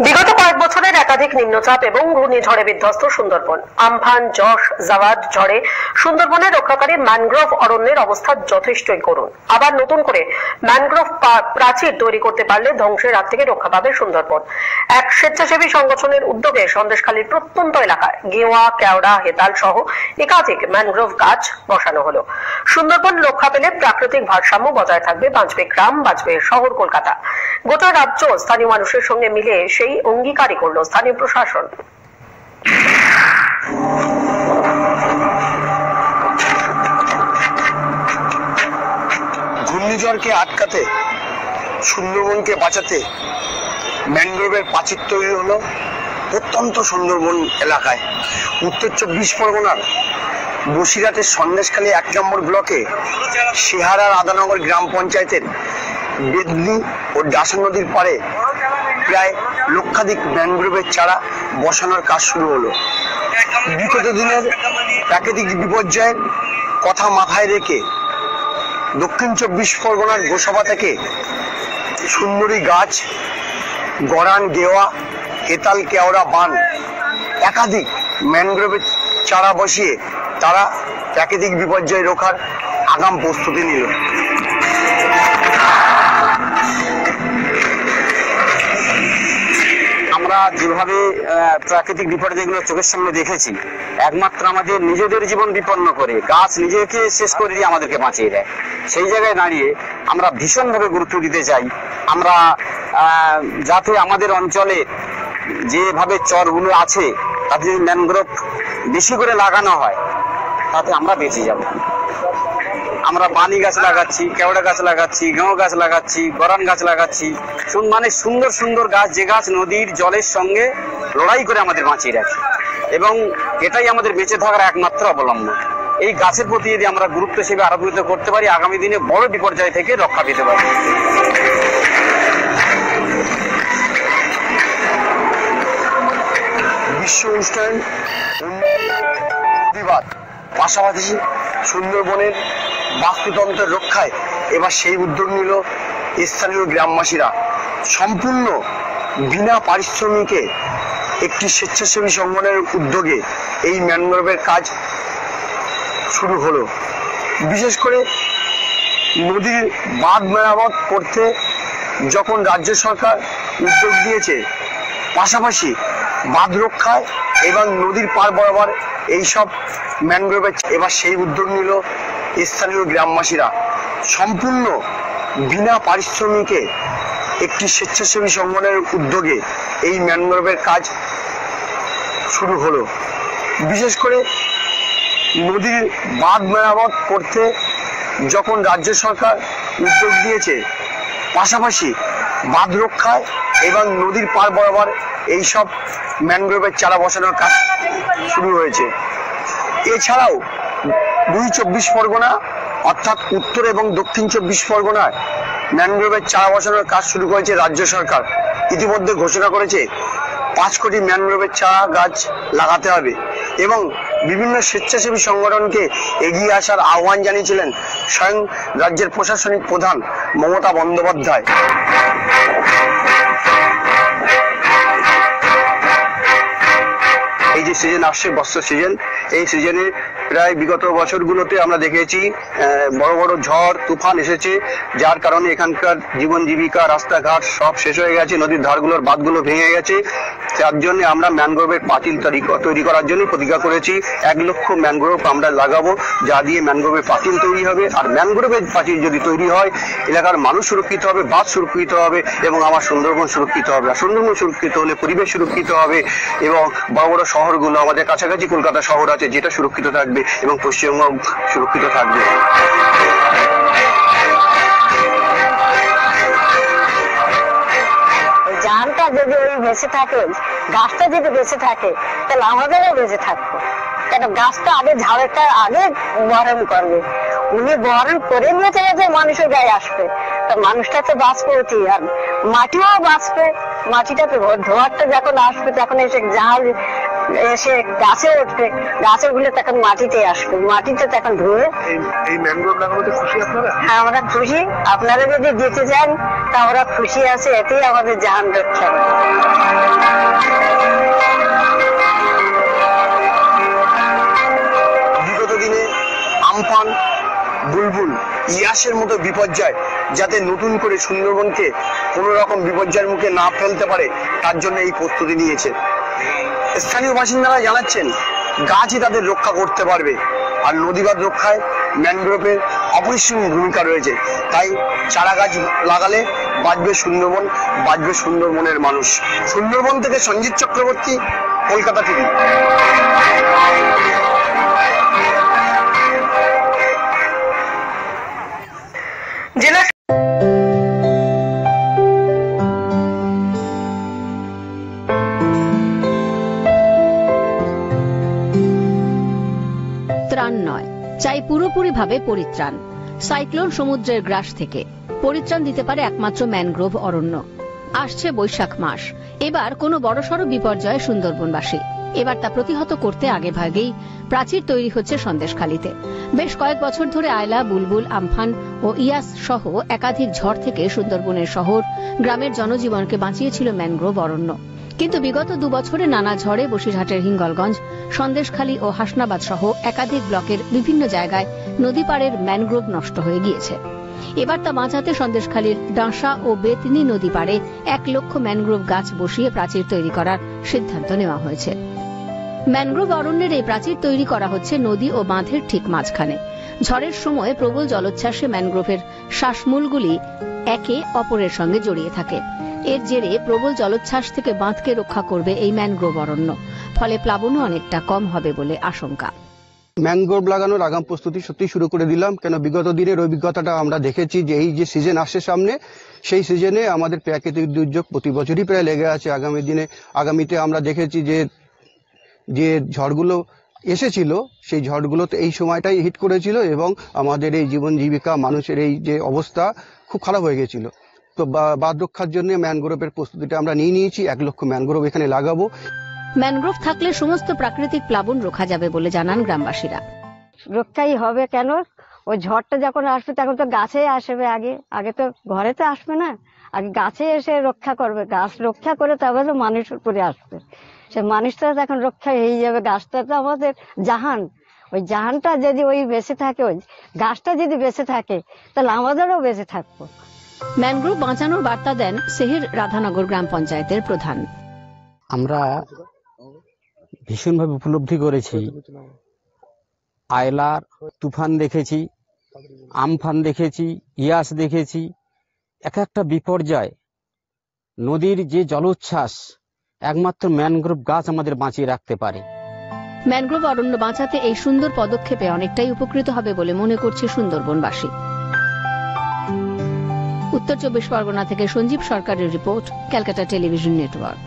বিগত কয়েক বছরের একাধিক নিম্নচাপ এবং ঘূর্ণিঝড়ে বিধ্বস্ত সুন্দরবন। আমফান, যশ, জাওয়াদ ঝড়ে সুন্দরবনের রক্ষাকারী ম্যানগ্রোভ অরণ্যের অবস্থা যথেষ্টই করুণ। আবার নতুন করে ম্যানগ্রোভ প্রাচীর তৈরি করতে পারলে ধ্বংসের হাত থেকে রক্ষা পাবে সুন্দরবন। এক স্বেচ্ছাসেবী সংগঠনের উদ্যোগে সন্দেশখালীর প্রত্যন্ত এলাকায় গেওয়া, কেওড়া, হেতাল সহ একাধিক ম্যানগ্রোভ গাছ বসানো হলো। সুন্দরবন রক্ষা পেলে প্রাকৃতিক ভারসাম্য বজায় থাকবে, বাঁচবে গ্রাম, বাঁচবে শহর কলকাতা। গোটা রাজ্য স্থানীয় মানুষের সঙ্গে মিলে সেই অঙ্গীকারই করল স্থানীয় প্রশাসন। ঘূর্ণিঝড়কে আটকাতে, সুন্দরবনকে বাঁচাতে ম্যানগ্রোভের প্রাচীর তৈরি হলো প্রত্যন্ত সুন্দরবন এলাকায়। উত্তর 24 পরগনার বসিরহাটের সন্দেশখালী 1 নম্বর ব্লকে শেহারার আদানগর গ্রাম পঞ্চায়েতের বেদলি ও ডাসা নদীর পাড়ে প্রায় লক্ষাধিক ম্যানগ্রোভের চারা বসানোর কাজ শুরু হলো। বিগত দিনের প্রাকৃতিক বিপর্যয়ের কথা মাথায় রেখে দক্ষিণ 24 পরগনার গোসাবা থেকে সুন্দরী গাছ, গরান, গেওয়া, হেতাল, কেওড়া, বান একাধিক ম্যানগ্রোভের চারা বসিয়ে তারা প্রাকৃতিক বিপর্যয় রোখার আগাম প্রস্তুতি নিল। আমরা যেভাবে প্রাকৃতিক বিপর্যয়গুলো চোখের সামনে দেখেছি, একমাত্র আমাদের নিজেদের জীবন বিপন্ন করে গাছ নিজেকে শেষ করে দিয়ে আমাদেরকে বাঁচিয়ে দেয়। সেই জায়গায় দাঁড়িয়ে আমরা ভীষণভাবে গুরুত্ব দিতে চাই আমরা যাতে আমাদের অঞ্চলে যেভাবে চরগুলো আছে তাতে যদি ম্যানগ্রোভ বেশি করে লাগানো হয় তাতে আমরা বেঁচে যাব। আমরা বানি গাছ লাগাচ্ছি, কেওড়া গাছ লাগাচ্ছি, গেঁও গাছ লাগাচ্ছি, গরান গাছ লাগাচ্ছি, মানে সুন্দর সুন্দর গাছ, যে গাছ নদীর জলের সঙ্গে লড়াই করে আমাদের বাঁচিয়ে রাখে এবং এটাই আমাদের বেঁচে থাকার একমাত্র অবলম্বন। এই গাছের প্রতি যদি আমরা গুরুত্ব হিসেবে আরোপিত করতে পারি, আগামী দিনে বড় বিপর্যয় থেকে রক্ষা পেতে পারি। বিশ্ব উষ্ণায়ন, প্রতিবাদ, পাশাপাশি সুন্দরবনের বাস্তুতন্ত্রের রক্ষায় এবার সেই উদ্যোগ নিল স্থানীয় গ্রামবাসীরা। সম্পূর্ণ বিনা পারিশ্রমিকে একটি স্বেচ্ছাসেবী সংগঠনের উদ্যোগে এই ম্যানগ্রোভের কাজ শুরু হলো। বিশেষ করে নদীর বাঁধ মেরামত করতে যখন রাজ্য সরকার উদ্যোগ দিয়েছে, পাশাপাশি বাঁধ রক্ষায় এবং নদীর পার বরাবর এইসব ম্যানগ্রোভের এবার সেই উদ্যোগ নিল স্থানীয় গ্রামবাসীরা। সম্পূর্ণ বিনা পারিশ্রমিকে একটি স্বেচ্ছাসেবী সংগঠনের উদ্যোগে এই ম্যানগ্রোভের কাজ শুরু হলো। বিশেষ করে নদীর বাঁধ মেরামত করতে যখন রাজ্য সরকার উদ্যোগ দিয়েছে, পাশাপাশি বাঁধ রক্ষায় এবং নদীর পার বরাবর এইসব ম্যানগ্রোভের চারা বসানোর কাজ শুরু হয়েছে। এছাড়াও 2 24 পরগনা অর্থাৎ উত্তর এবং দক্ষিণ 24 পরগনায় ম্যানগ্রোভের চারা বসানোর কাজ শুরু করেছে রাজ্য সরকার। ইতিমধ্যে ঘোষণা করেছে 5 কোটি ম্যানগ্রোভের চারা গাছ লাগাতে হবে এবং বিভিন্ন স্বেচ্ছাসেবী সংগঠনকে এগিয়ে আসার আহ্বান জানিয়েছিলেন স্বয়ং রাজ্যের প্রশাসনিক প্রধান মমতা বন্দ্যোপাধ্যায়। এই যে সিজন আসছে, বর্ষা সিজন, এই সিজনে প্রায় বিগত বছরগুলোতে আমরা দেখেছি বড় বড় ঝড় তুফান এসেছে, যার কারণে এখানকার জীবন জীবিকা, রাস্তাঘাট সব শেষ হয়ে গেছে, নদীর ধারগুলোর বাঁধগুলো ভেঙে গেছে। তার জন্য আমরা ম্যানগ্রোভের পাঁচিল তৈরি করার জন্য প্রতিজ্ঞা করেছি। 1 লক্ষ ম্যানগ্রোভ আমরা লাগাবো, যা দিয়ে ম্যানগ্রোভের পাঁচিল তৈরি হবে। আর ম্যানগ্রোভের পাঁচিল যদি তৈরি হয়, এলাকার মানুষ সুরক্ষিত হবে, বাঁধ সুরক্ষিত হবে এবং আমার সুন্দরবন সুরক্ষিত হবে। আর সুন্দরবন সুরক্ষিত হলে পরিবেশ সুরক্ষিত হবে এবং বড় বড় শহরগুলো, আমাদের কাছাকাছি কলকাতা শহর আছে, যেটা সুরক্ষিত থাকবে এবং পশ্চিমবঙ্গ সুরক্ষিত থাকবে। জানটা যদি ওই বেঁচে থাকে, গাছটা যদি বেঁচে থাকে, তাহলে আমাদেরও বেঁচে থাকবো। কেন গাছটা আগে ঝাড়টা আগে বরণ করবে, উনি বরণ করে নিয়ে যে মানুষের গায়ে আসবে, তা মানুষটা তো বাঁচবে, আর মাটিও বাঁচবে। মাটিটা তো ধোয়ারটা যখন আসবে তখন এসে জাল এসে গাছে উঠবে, গাছে উঠলে তখন মাটিতে আসবে, মাটিতে তখন ধুয়ে। এই ম্যানগ্রোভ লাগানোতে খুশি আপনারা? হ্যাঁ, আমরা খুশি। আপনারা যদি দিতে চান তা আমরা খুশি আছে, এতেই আমাদের জান রক্ষা। ইয়াসের মতো বিপর্যয় যাতে নতুন করে সুন্দরবনকে কোন রকম বিপর্যয়ের মুখে না ফেলতে পারে, তার জন্য এই প্রস্তুতি নিয়েছে। স্থানীয় বাসিন্দারা জানাচ্ছেন গাছই তাদের রক্ষা করতে পারবে, আর নদীবাঁধ রক্ষায় ম্যানগ্রোভের অপরিসীম ভূমিকা রয়েছে। তাই চারা গাছ লাগালে বাঁচবে সুন্দরবন, বাঁচবে সুন্দরবনের মানুষ। সুন্দরবন থেকে সঞ্জিত চক্রবর্তী, কলকাতা টিভি। জেলা ত্রাণ নয়, চাই পুরোপুরিভাবে পরিত্রাণ। সাইক্লোন সমুদ্রের গ্রাস থেকে পরিত্রাণ দিতে পারে একমাত্র ম্যানগ্রোভ অরণ্য। আসছে বৈশাখ মাস, এবার কোনো বড়সড় বিপর্যয় সুন্দরবনবাসী। এবার তা প্রতিহত করতে আগেভাগেই প্রাচীর তৈরি হচ্ছে সন্দেশখালীতে। বেশ কয়েক বছর ধরে আয়লা, বুলবুল, আমফান ও ইয়াস সহ একাধিক ঝড় থেকে সুন্দরবনের শহর গ্রামের জনজীবনকে বাঁচিয়েছিল ম্যানগ্রোভ অরণ্য। কিন্তু বিগত 2 বছরে নানা ঝড়ে বসিরহাটের হিঙ্গলগঞ্জ, সন্দেশখালী ও হাসনাবাদ সহ একাধিক ব্লকের বিভিন্ন জায়গায় নদী পাড়ের ম্যানগ্রোভ নষ্ট হয়ে গিয়েছে। এবার তা বাঁচাতে সন্দেশখালীর ডাঁসা ও বেতনি নদী পাড়ে 1 লক্ষ ম্যানগ্রোভ গাছ বসিয়ে প্রাচীর তৈরি করার সিদ্ধান্ত নেওয়া হয়েছে। ম্যানগ্রোভ অরণ্যের এই প্রাচীর তৈরি করা হচ্ছে নদী ও বাঁধের ঠিক মাঝখানে। ঝড়ের সময় প্রবল জলোচ্ছ্বাসে ম্যানগ্রোভের শ্বাসমূলগুলি একে অপরের সঙ্গে জড়িয়ে থাকে। এর জেরে প্রবল জলোচ্ছ্বাস থেকে বাঁধকে রক্ষা করবে এই ম্যানগ্রোভ অরণ্য। ফলে প্লাবনও অনেকটা কম হবে বলে আশঙ্কা। ম্যানগ্রোভ লাগানোর আগাম প্রস্তুতি সত্যি শুরু করে দিলাম, কেন বিগত দিনের অভিজ্ঞতাটা আমরা দেখেছি যে এই যে সিজন আসছে সামনে, সেই সিজনে আমাদের প্রাকৃতিক দুর্যোগ প্রতি বছরই প্রায় লেগে আছে। আগামীতে আমরা দেখেছি যে ঝড়গুলো এসেছিল, সেই ঝড়গুলো তো এই সময়টাই হিট করেছিল এবং আমাদের এই জীবন জীবিকা, মানুষের এই যে অবস্থা খুব খারাপ হয়ে গেছিল। তো বাঁধ রক্ষার জন্য ম্যানগ্রোভের প্রস্তুতিটা আমরা নিয়েছি। 1 লক্ষ ম্যানগ্রোভ এখানে লাগাবো। ম্যানগ্রোভ থাকলে সমস্ত প্রাকৃতিক প্লাবন রোখা যাবে বলে জানান গ্রামবাসীরা। রক্ষাই হবে কেন, ওই ঝড়টা যখন আসবে তখন তো গাছে আসবে, আগে তো ঘরে তো আসবে না, আগে গাছে এসে রক্ষা করবে। গাছ রক্ষা করে তবে তো মানুষের উপরে আসবে। সে মানুষটা এখন রক্ষা হয়ে যাবে। গাছটা তো আমাদের জাহান, ওই জাহানটা যদি ওই বেঁচে থাকে, ওই গাছটা যদি বেঁচে থাকে, তাহলে আমাদেরও বেঁচে থাকবো। ম্যানগ্রোভ বাঁচানোর বার্তা দেন সেহের রাধানগর গ্রাম পঞ্চায়েতের প্রধান। আমরা ভীষণভাবে উপলব্ধি করেছি, আয়লার তুফান দেখেছি, আমফান দেখেছি, ইয়াস দেখেছি। একটা বিপর্যয়, নদীর যে জলোচ্ছ্বাস, একমাত্র ম্যানগ্রোভ গাছ আমাদের বাঁচিয়ে রাখতে পারে। ম্যানগ্রোভ অরণ্য বাঁচাতে এই সুন্দর পদক্ষেপে অনেকটাই উপকৃত হবে বলে মনে করছে সুন্দরবনবাসী। উত্তর 24 পরগনা থেকে সঞ্জীব সরকারের রিপোর্ট, ক্যালকাটা টেলিভিশন নেটওয়ার্ক।